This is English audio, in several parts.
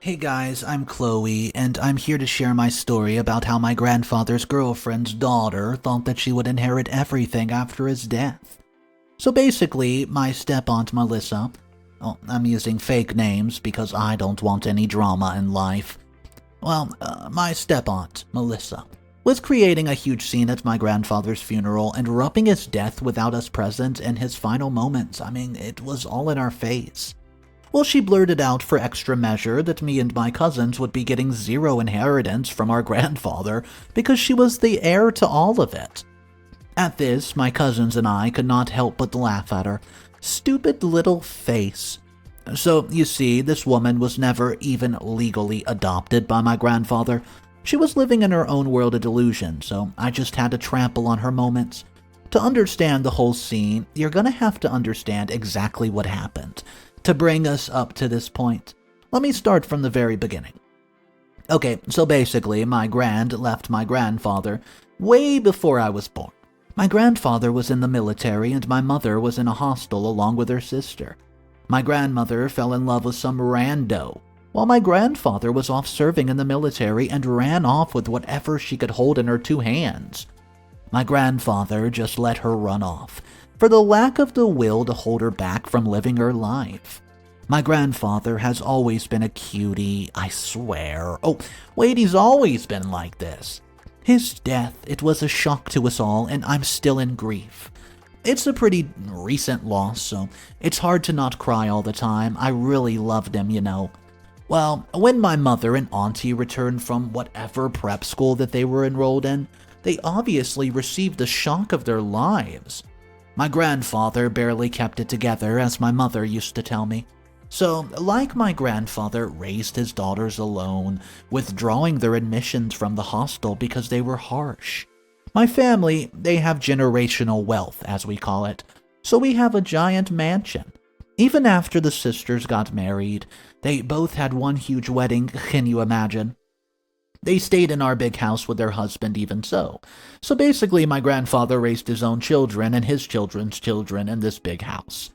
Hey guys, I'm Chloe, and I'm here to share my story about how my grandfather's girlfriend's daughter thought that she would inherit everything after his death. So basically, my step-aunt Melissa, I'm using fake names because I don't want any drama in life. My step-aunt, Melissa, was creating a huge scene at my grandfather's funeral and rubbing his death without us present in his final moments. It was all in our face. Well, she blurted out for extra measure that me and my cousins would be getting zero inheritance from our grandfather because she was the heir to all of it. At this, my cousins and I could not help but laugh at her. Stupid little face. So, you see, this woman was never even legally adopted by my grandfather. She was living in her own world of delusion, so I just had to trample on her moments. To understand the whole scene, you're gonna have to understand exactly what happened to bring us up to this point. Let me start from the very beginning. Okay, so basically, my grand left my grandfather way before I was born. My grandfather was in the military and my mother was in a hostel along with her sister. My grandmother fell in love with some rando, while my grandfather was off serving in the military and ran off with whatever she could hold in her two hands. My grandfather just let her run off, for the lack of the will to hold her back from living her life. My grandfather has always been a cutie, I swear. Oh, wait, he's always been like this. His death, it was a shock to us all, and I'm still in grief. It's a pretty recent loss, so it's hard to not cry all the time. I really loved him, you know. Well, when my mother and auntie returned from whatever prep school that they were enrolled in, they obviously received the shock of their lives. My grandfather barely kept it together, as my mother used to tell me. So, like my grandfather raised his daughters alone, withdrawing their admissions from the hostel because they were harsh. My family, they have generational wealth, as we call it, so we have a giant mansion. Even after the sisters got married, they both had one huge wedding, can you imagine? They stayed in our big house with their husband even so. So basically, my grandfather raised his own children and his children's children in this big house.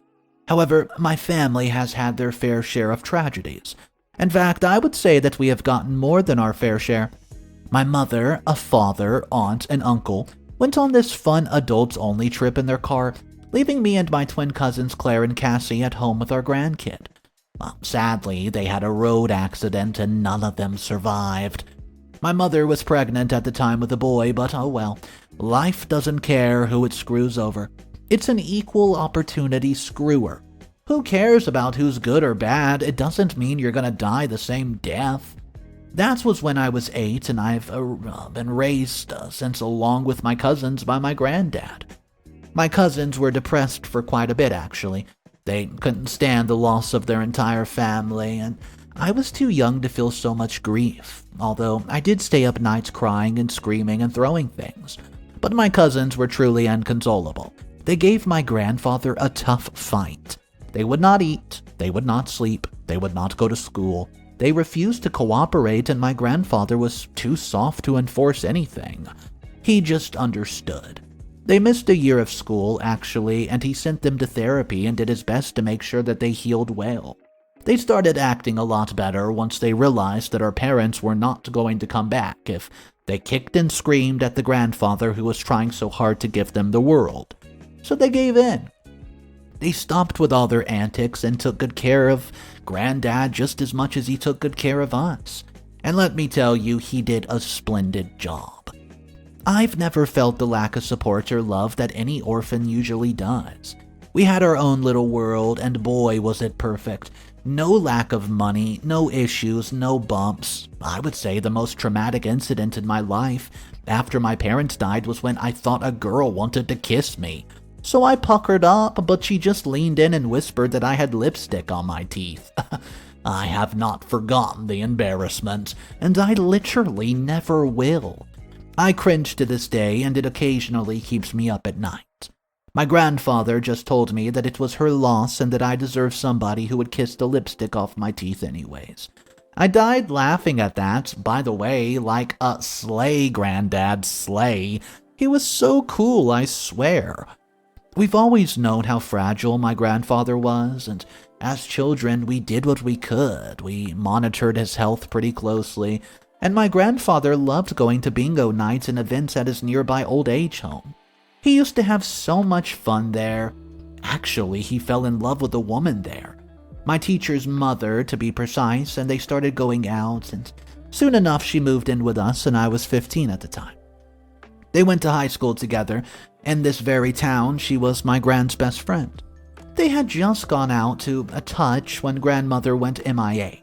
However, my family has had their fair share of tragedies. In fact, I would say that we have gotten more than our fair share. My mother, a father, aunt, and uncle went on this fun adults-only trip in their car, leaving me and my twin cousins Claire and Cassie at home with our grandkid. Sadly, they had a road accident and none of them survived. My mother was pregnant at the time with a boy, but oh well, life doesn't care who it screws over. It's an equal opportunity screwer. Who cares about who's good or bad? It doesn't mean you're gonna die the same death. That was when I was 8, and I've been raised since along with my cousins by my granddad. My cousins were depressed for quite a bit, actually. They couldn't stand the loss of their entire family, and I was too young to feel so much grief, although I did stay up nights crying and screaming and throwing things. But my cousins were truly inconsolable. They gave my grandfather a tough fight. They would not eat, they would not sleep, they would not go to school. They refused to cooperate, and my grandfather was too soft to enforce anything. He just understood. They missed a year of school, actually, and he sent them to therapy and did his best to make sure that they healed well. They started acting a lot better once they realized that our parents were not going to come back if they kicked and screamed at the grandfather who was trying so hard to give them the world. So they gave in. They stopped with all their antics and took good care of Granddad just as much as he took good care of us. And let me tell you, he did a splendid job. I've never felt the lack of support or love that any orphan usually does. We had our own little world, and boy was it perfect. No lack of money, no issues, no bumps. I would say the most traumatic incident in my life after my parents died was when I thought a girl wanted to kiss me. So I puckered up, but she just leaned in and whispered that I had lipstick on my teeth. I have not forgotten the embarrassment, and I literally never will. I cringe to this day, and it occasionally keeps me up at night. My grandfather just told me that it was her loss and that I deserve somebody who would kiss the lipstick off my teeth anyways. I died laughing at that, by the way, like a slay, Granddad, slay. He was so cool, I swear. We've always known how fragile my grandfather was, and As children, we did what we could. We monitored his health pretty closely, and my grandfather loved going to bingo nights and events at his nearby old age home. He used to have so much fun there. Actually, he fell in love with a woman there. My teacher's mother, to be precise, and they started going out, and soon enough she moved in with us, and I was 15 at the time. They went to high school together. In this very town, she was my grand's best friend. They had just gone out to a touch when grandmother went MIA.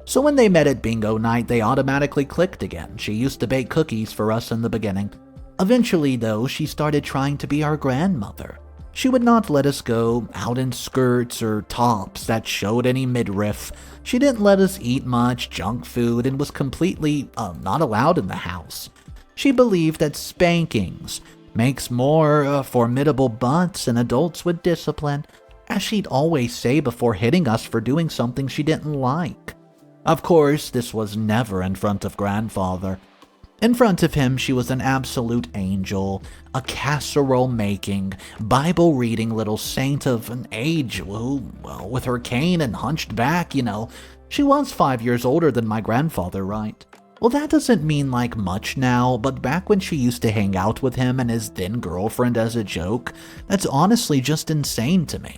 So when they met at bingo night, they automatically clicked again. She used to bake cookies for us in the beginning. Eventually, though, she started trying to be our grandmother. She would not let us go out in skirts or tops that showed any midriff. She didn't let us eat much junk food and was completely not allowed in the house. She believed that spankings makes more formidable butts and adults with discipline, as she'd always say before hitting us for doing something she didn't like. Of course, this was never in front of grandfather. In front of him, she was an absolute angel, a casserole-making, Bible-reading little saint of an age who, well, with her cane and hunched back, she was 5 years older than my grandfather, right? Well, that doesn't mean like much now, but back when she used to hang out with him and his then girlfriend as a joke, that's honestly just insane to me.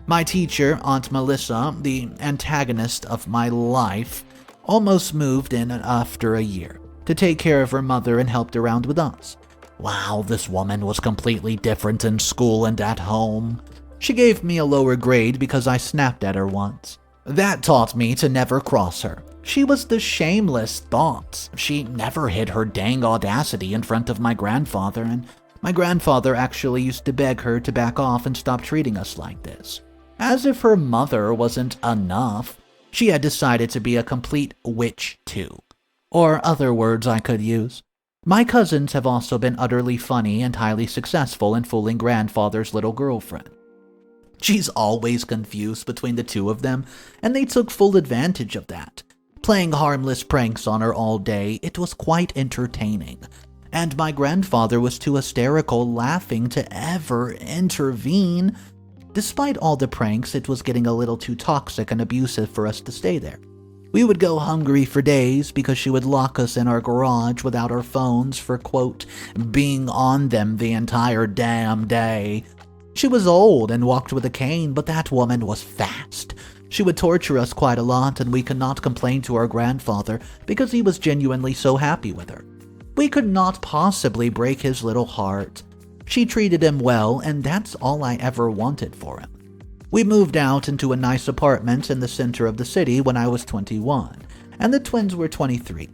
My teacher, Aunt Melissa, the antagonist of my life, almost moved in after a year to take care of her mother and helped around with us. Wow, this woman was completely different in school and at home. She gave me a lower grade because I snapped at her once. That taught me to never cross her. She was the shameless thought. She never hid her dang audacity in front of my grandfather, and my grandfather actually used to beg her to back off and stop treating us like this. As if her mother wasn't enough, she had decided to be a complete witch too. Or other words I could use. My cousins have also been utterly funny and highly successful in fooling grandfather's little girlfriend. She's always confused between the two of them, and they took full advantage of that. Playing harmless pranks on her all day, it was quite entertaining. And my grandfather was too hysterical laughing to ever intervene. Despite all the pranks, it was getting a little too toxic and abusive for us to stay there. We would go hungry for days because she would lock us in our garage without our phones for, quote, being on them the entire damn day. She was old and walked with a cane, but that woman was fast. She would torture us quite a lot, and we could not complain to our grandfather because he was genuinely so happy with her. We could not possibly break his little heart. She treated him well, and that's all I ever wanted for him. We moved out into a nice apartment in the center of the city when I was 21, and the twins were 23.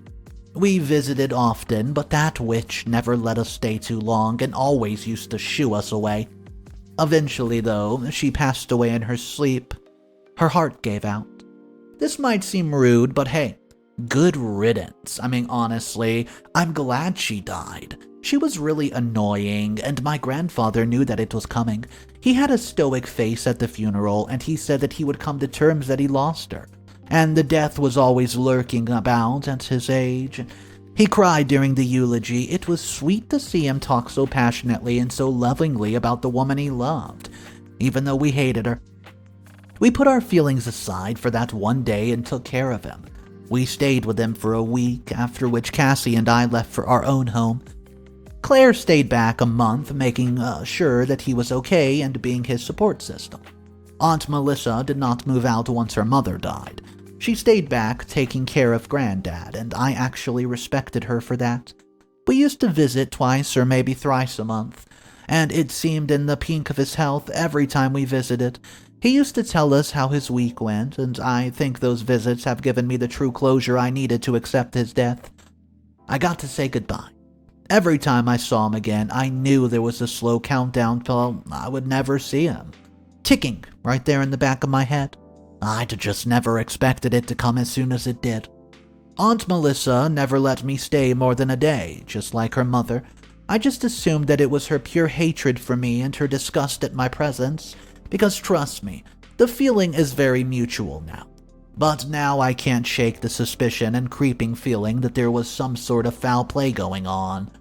We visited often, but that witch never let us stay too long and always used to shoo us away. Eventually, though, she passed away in her sleep. Her heart gave out. This might seem rude, but hey, good riddance. I mean, honestly, I'm glad she died. She was really annoying, and my grandfather knew that it was coming. He had a stoic face at the funeral, and he said that he would come to terms that he lost her, and the death was always lurking about at his age. He cried during the eulogy. It was sweet to see him talk so passionately and so lovingly about the woman he loved, even though we hated her. We put our feelings aside for that one day and took care of him. We stayed with him for a week, after which Cassie and I left for our own home. Claire stayed back a month, making sure that he was okay and being his support system. Aunt Melissa did not move out once her mother died. She stayed back taking care of Granddad, and I actually respected her for that. We used to visit twice or maybe thrice a month, and it seemed in the pink of his health every time we visited. He used to tell us how his week went, and I think those visits have given me the true closure I needed to accept his death. I got to say goodbye. Every time I saw him again, I knew there was a slow countdown till I would never see him. Ticking right there in the back of my head. I'd just never expected it to come as soon as it did. Aunt Melissa never let me stay more than a day, just like her mother. I just assumed that it was her pure hatred for me and her disgust at my presence. Because trust me, the feeling is very mutual now. But now I can't shake the suspicion and creeping feeling that there was some sort of foul play going on.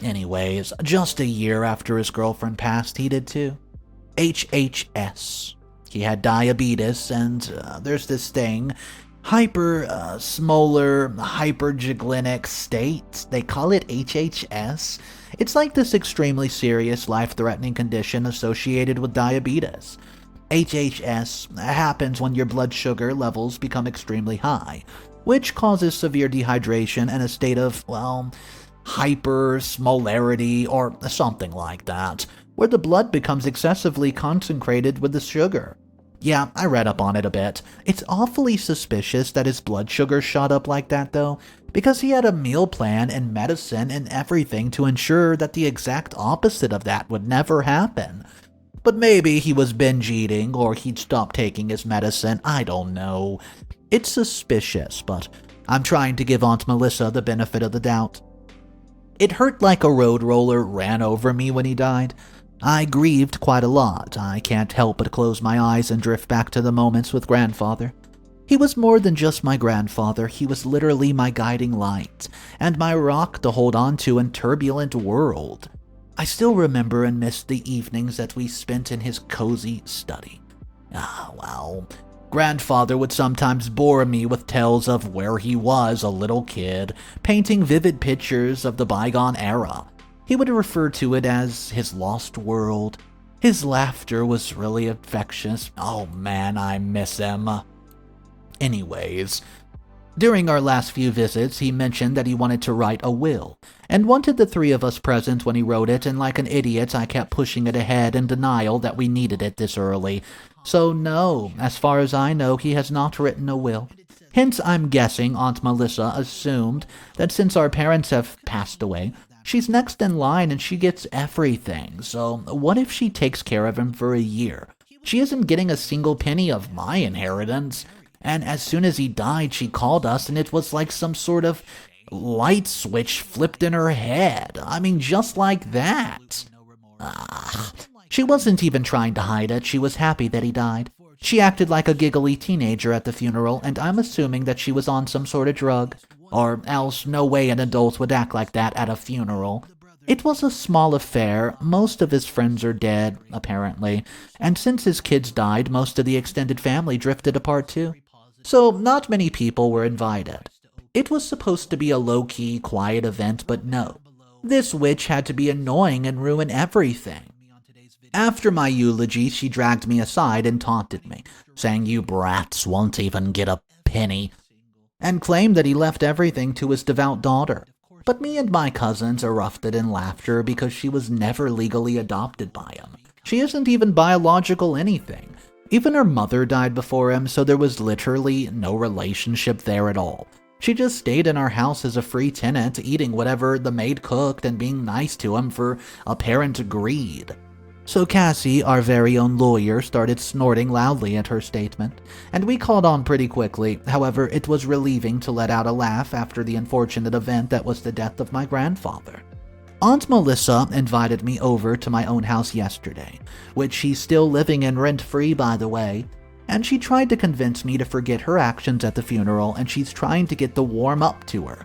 Anyways, just a year after his girlfriend passed, he did too. HHS. He had diabetes, and there's this thing, hypersmolar hyperglycemic state. They call it HHS. It's like this extremely serious life-threatening condition associated with diabetes. HHS happens when your blood sugar levels become extremely high, which causes severe dehydration and a state of, well, hypersmolarity or something like that, where the blood becomes excessively concentrated with the sugar. Yeah, I read up on it a bit. It's awfully suspicious that his blood sugar shot up like that though, because he had a meal plan and medicine and everything to ensure that the exact opposite of that would never happen. But maybe he was binge eating or he'd stopped taking his medicine, I don't know. It's suspicious, but I'm trying to give Aunt Melissa the benefit of the doubt. It hurt like a road roller ran over me when he died. I grieved quite a lot. I can't help but close my eyes and drift back to the moments with grandfather. He was more than just my grandfather, he was literally my guiding light, and my rock to hold on to in turbulent world. I still remember and miss the evenings that we spent in his cozy study. Well, grandfather would sometimes bore me with tales of where he was a little kid, painting vivid pictures of the bygone era. He would refer to it as his lost world. His laughter was really infectious. Oh man, I miss him. Anyways, during our last few visits, he mentioned that he wanted to write a will, and wanted the three of us present when he wrote it, and like an idiot, I kept pushing it ahead in denial that we needed it this early. So no, as far as I know, he has not written a will. Hence, I'm guessing Aunt Melissa assumed that since our parents have passed away, she's next in line and she gets everything. So what if she takes care of him for a year? She isn't getting a single penny of my inheritance. And as soon as he died, she called us and it was like some sort of light switch flipped in her head. I mean, just like that. She wasn't even trying to hide it. She was happy that he died. She acted like a giggly teenager at the funeral, and I'm assuming that she was on some sort of drug. Or else, no way an adult would act like that at a funeral. It was a small affair. Most of his friends are dead, apparently. And since his kids died, most of the extended family drifted apart too. So not many people were invited. It was supposed to be a low-key, quiet event, but no. This witch had to be annoying and ruin everything. After my eulogy, she dragged me aside and taunted me, saying you brats won't even get a penny, and claimed that he left everything to his devout daughter. But me and my cousins erupted in laughter because she was never legally adopted by him. She isn't even biological anything. Even her mother died before him, so there was literally no relationship there at all. She just stayed in our house as a free tenant, eating whatever the maid cooked and being nice to him for apparent greed. So Cassie, our very own lawyer, started snorting loudly at her statement, and we caught on pretty quickly. However, it was relieving to let out a laugh after the unfortunate event that was the death of my grandfather. Aunt Melissa invited me over to my own house yesterday, which she's still living in rent-free, by the way, and she tried to convince me to forget her actions at the funeral, and she's trying to get the warm-up to her.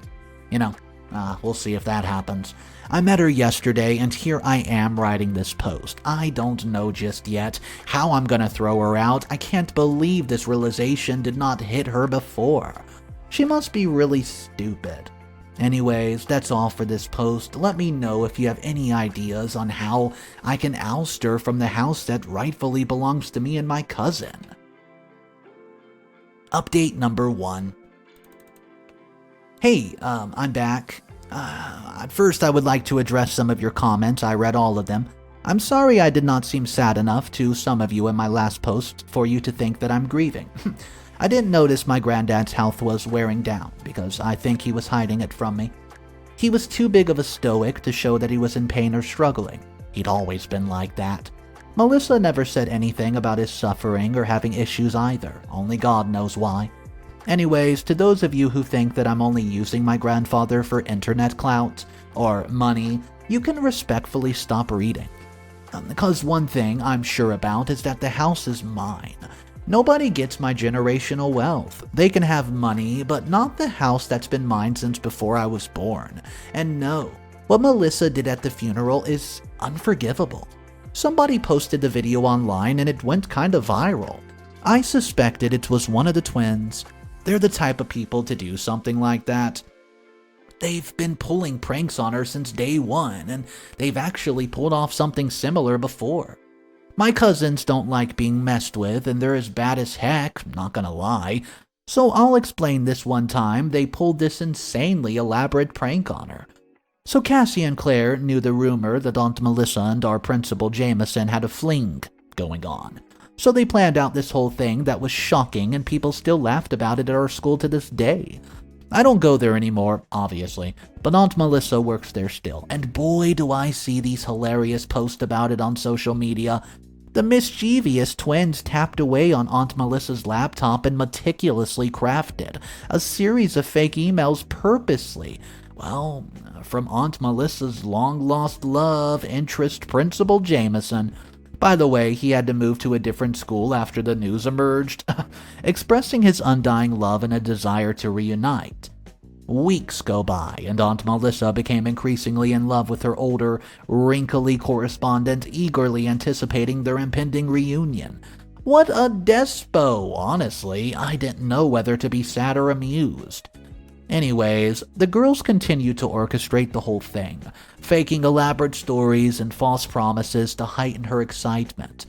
We'll see if that happens. I met her yesterday, and here I am writing this post. I don't know just yet how I'm gonna throw her out. I can't believe this realization did not hit her before. She must be really stupid. Anyways, that's all for this post. Let me know if you have any ideas on how I can oust her from the house that rightfully belongs to me and my cousin. Update number 1. Hey, I'm back. At first, I would like to address some of your comments. I read all of them. I'm sorry I did not seem sad enough to some of you in my last post for you to think that I'm grieving. I didn't notice my granddad's health was wearing down because I think he was hiding it from me. He was too big of a stoic to show that he was in pain or struggling. He'd always been like that. Melissa never said anything about his suffering or having issues either. Only God knows why. Anyways, to those of you who think that I'm only using my grandfather for internet clout or money, you can respectfully stop reading. Because one thing I'm sure about is that the house is mine. Nobody gets my generational wealth. They can have money, but not the house that's been mine since before I was born. And no, what Melissa did at the funeral is unforgivable. Somebody posted the video online and it went kinda viral. I suspected it was one of the twins. They're the type of people to do something like that. They've been pulling pranks on her since day one, and they've actually pulled off something similar before. My cousins don't like being messed with, and they're as bad as heck, not gonna lie. So I'll explain this one time they pulled this insanely elaborate prank on her. So Cassie and Claire knew the rumor that Aunt Melissa and our principal Jameson had a fling going on. So they planned out this whole thing that was shocking, and people still laughed about it at our school to this day. I don't go there anymore, obviously, but Aunt Melissa works there still, and boy do I see these hilarious posts about it on social media. The mischievous twins tapped away on Aunt Melissa's laptop and meticulously crafted a series of fake emails purposely, well, from Aunt Melissa's long-lost love interest Principal Jameson. By the way, he had to move to a different school after the news emerged, expressing his undying love and a desire to reunite. Weeks go by, and Aunt Melissa became increasingly in love with her older, wrinkly correspondent, eagerly anticipating their impending reunion. What a despo, honestly. I didn't know whether to be sad or amused. Anyways, the girls continued to orchestrate the whole thing, faking elaborate stories and false promises to heighten her excitement.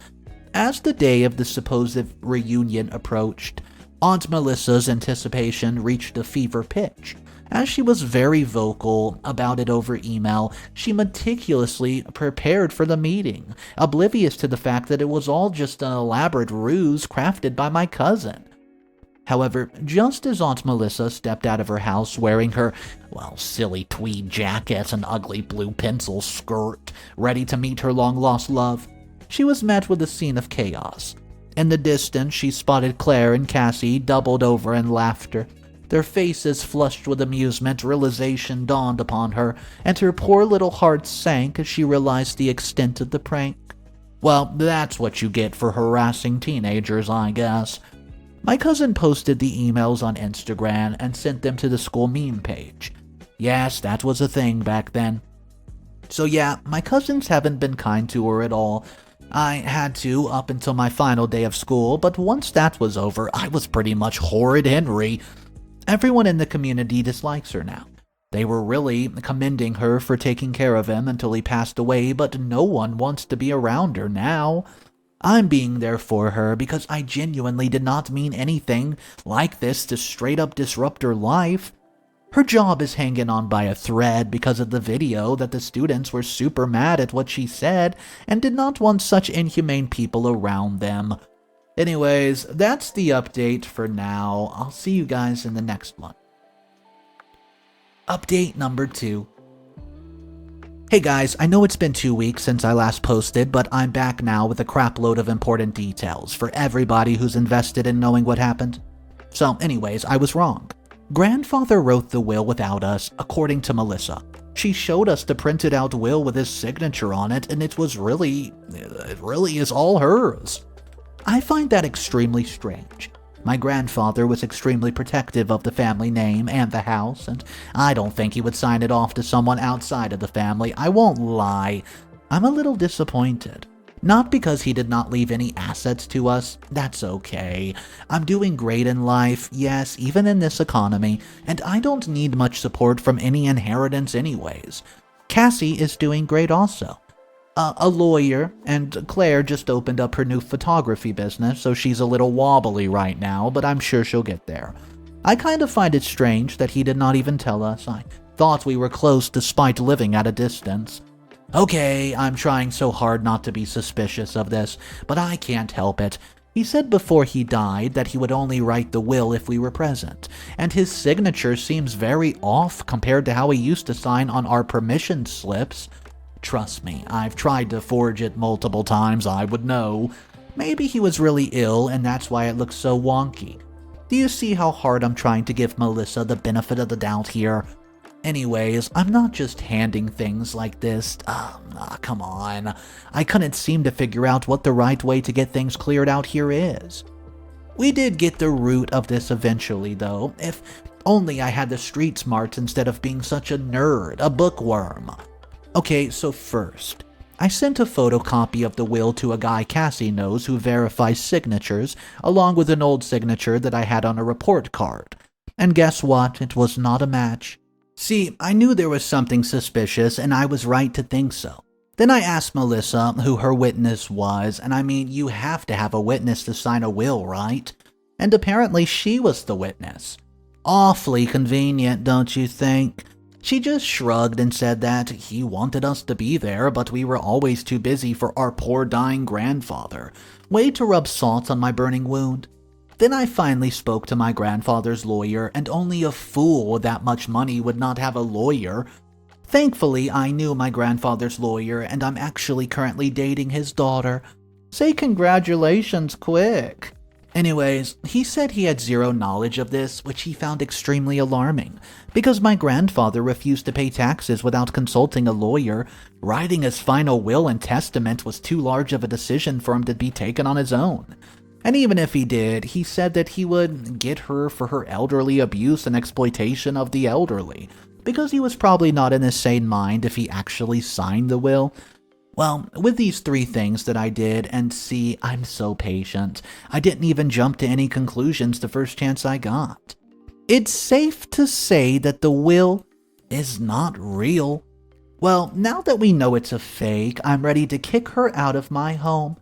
As the day of the supposed reunion approached, Aunt Melissa's anticipation reached a fever pitch. As she was very vocal about it over email, she meticulously prepared for the meeting, oblivious to the fact that it was all just an elaborate ruse crafted by my cousin. However, just as Aunt Melissa stepped out of her house wearing her, silly tweed jacket and ugly blue pencil skirt, ready to meet her long-lost love, she was met with a scene of chaos. In the distance, she spotted Claire and Cassie doubled over in laughter. Their faces flushed with amusement, realization dawned upon her, and her poor little heart sank as she realized the extent of the prank. Well, that's what you get for harassing teenagers, I guess. My cousin posted the emails on Instagram and sent them to the school meme page. Yes, that was a thing back then. So yeah, my cousins haven't been kind to her at all. I had to up until my final day of school, but once that was over, I was pretty much horrid Henry. Everyone in the community dislikes her now. They were really commending her for taking care of him until he passed away, but no one wants to be around her now. I'm being there for her because I genuinely did not mean anything like this to straight up disrupt her life. Her job is hanging on by a thread because of the video that the students were super mad at what she said and did not want such inhumane people around them. Anyways, that's the update for now. I'll see you guys in the next one. Update number 2. Hey guys, I know it's been 2 weeks since I last posted, but I'm back now with a crapload of important details for everybody who's invested in knowing what happened. So anyways, I was wrong. Grandfather wrote the will without us, according to Melissa. She showed us the printed out will with his signature on it, and it really is all hers. I find that extremely strange. My grandfather was extremely protective of the family name and the house, and I don't think he would sign it off to someone outside of the family. I won't lie. I'm a little disappointed. Not because he did not leave any assets to us. That's okay. I'm doing great in life, yes, even in this economy, and I don't need much support from any inheritance anyways. Cassie is doing great also. A lawyer, and Claire just opened up her new photography business, so she's a little wobbly right now, but I'm sure she'll get there. I kind of find it strange that he did not even tell us. I thought we were close despite living at a distance. Okay, I'm trying so hard not to be suspicious of this, but I can't help it. He said before he died that he would only write the will if we were present, and his signature seems very off compared to how he used to sign on our permission slips. Trust me, I've tried to forge it multiple times, I would know. Maybe he was really ill and that's why it looks so wonky. Do you see how hard I'm trying to give Melissa the benefit of the doubt here? Anyways, I'm not just handing things like this. Come on. I couldn't seem to figure out what the right way to get things cleared out here is. We did get the root of this eventually, though. If only I had the street smarts instead of being such a nerd, a bookworm. Okay, so first, I sent a photocopy of the will to a guy Cassie knows who verifies signatures, along with an old signature that I had on a report card. And guess what? It was not a match. See, I knew there was something suspicious, and I was right to think so. Then I asked Melissa who her witness was, and I mean, you have to have a witness to sign a will, right? And apparently she was the witness. Awfully convenient, don't you think? She just shrugged and said that he wanted us to be there, but we were always too busy for our poor dying grandfather. Way to rub salt on my burning wound. Then I finally spoke to my grandfather's lawyer, and only a fool with that much money would not have a lawyer. Thankfully, I knew my grandfather's lawyer, and I'm actually currently dating his daughter. Say congratulations quick. Anyways, he said he had zero knowledge of this, which he found extremely alarming, because my grandfather refused to pay taxes without consulting a lawyer. Writing his final will and testament was too large of a decision for him to be taken on his own. And even if he did, he said that he would get her for her elderly abuse and exploitation of the elderly, because he was probably not in his sane mind if he actually signed the will. Well, with these 3 things that I did, and see, I'm so patient, I didn't even jump to any conclusions the first chance I got. It's safe to say that the will is not real. Well, now that we know it's a fake, I'm ready to kick her out of my home.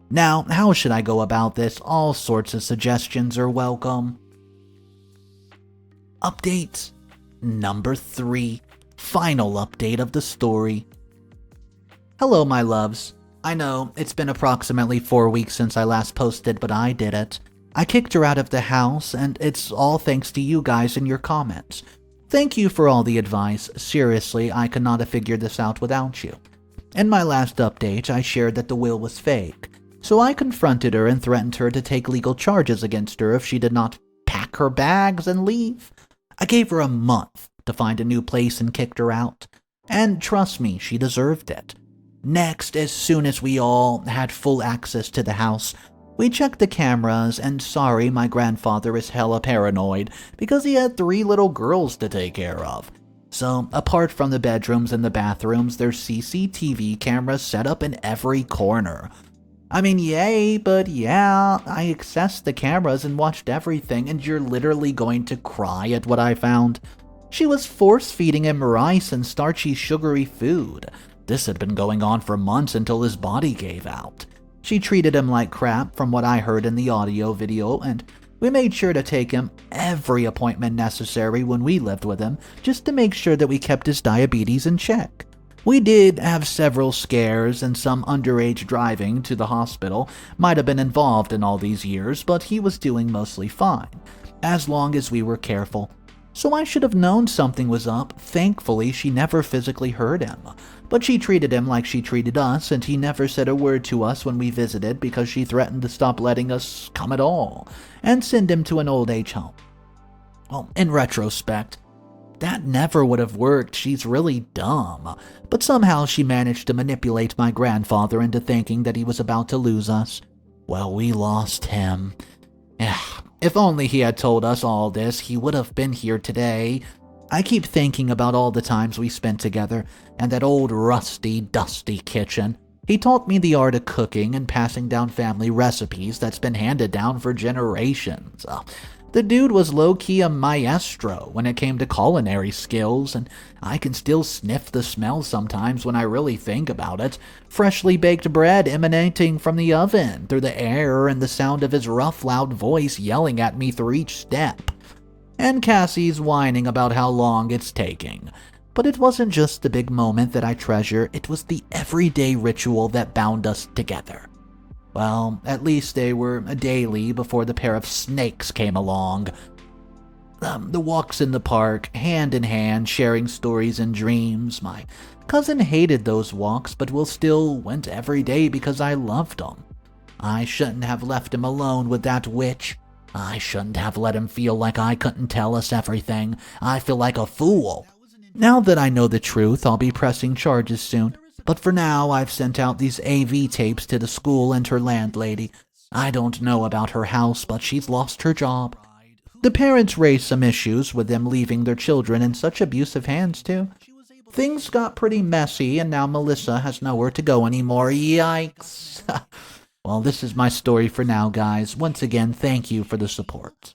Now, how should I go about this? All sorts of suggestions are welcome. Update number 3. Final update of the story. Hello, my loves. I know, it's been approximately 4 weeks since I last posted, but I did it. I kicked her out of the house, and it's all thanks to you guys and your comments. Thank you for all the advice. Seriously, I could not have figured this out without you. In my last update, I shared that the will was fake. So I confronted her and threatened her to take legal charges against her if she did not pack her bags and leave. I gave her a month to find a new place and kicked her out. And trust me, she deserved it. Next, as soon as we all had full access to the house, we checked the cameras, and sorry, my grandfather is hella paranoid because he had 3 little girls to take care of. So, apart from the bedrooms and the bathrooms, there's CCTV cameras set up in every corner. I mean, yay, but yeah, I accessed the cameras and watched everything, and you're literally going to cry at what I found. She was force-feeding him rice and starchy, sugary food. This had been going on for months until his body gave out. She treated him like crap from what I heard in the audio video, and we made sure to take him every appointment necessary when we lived with him, just to make sure that we kept his diabetes in check. We did have several scares, and some underage driving to the hospital might have been involved in all these years, but he was doing mostly fine, as long as we were careful. So I should have known something was up. Thankfully, she never physically hurt him, but she treated him like she treated us, and he never said a word to us when we visited because she threatened to stop letting us come at all, and send him to an old age home. Well, in retrospect, that never would have worked. She's really dumb. But somehow she managed to manipulate my grandfather into thinking that he was about to lose us. Well, we lost him. If only he had told us all this, he would have been here today. I keep thinking about all the times we spent together, and that old rusty, dusty kitchen. He taught me the art of cooking and passing down family recipes that's been handed down for generations. The dude was low-key a maestro when it came to culinary skills, and I can still sniff the smell sometimes when I really think about it. Freshly baked bread emanating from the oven through the air, and the sound of his rough, loud voice yelling at me through each step. And Cassie's whining about how long it's taking. But it wasn't just the big moment that I treasure, it was the everyday ritual that bound us together. Well, at least they were daily before the pair of snakes came along. The walks in the park, hand in hand, sharing stories and dreams. My cousin hated those walks, but we still went every day because I loved him. I shouldn't have left him alone with that witch. I shouldn't have let him feel like I couldn't tell us everything. I feel like a fool. Now that I know the truth, I'll be pressing charges soon. But for now, I've sent out these AV tapes to the school and her landlady. I don't know about her house, but she's lost her job. The parents raised some issues with them leaving their children in such abusive hands, too. things got pretty messy, and now Melissa has nowhere to go anymore. Yikes. Well, this is my story for now, guys. Once again, thank you for the support.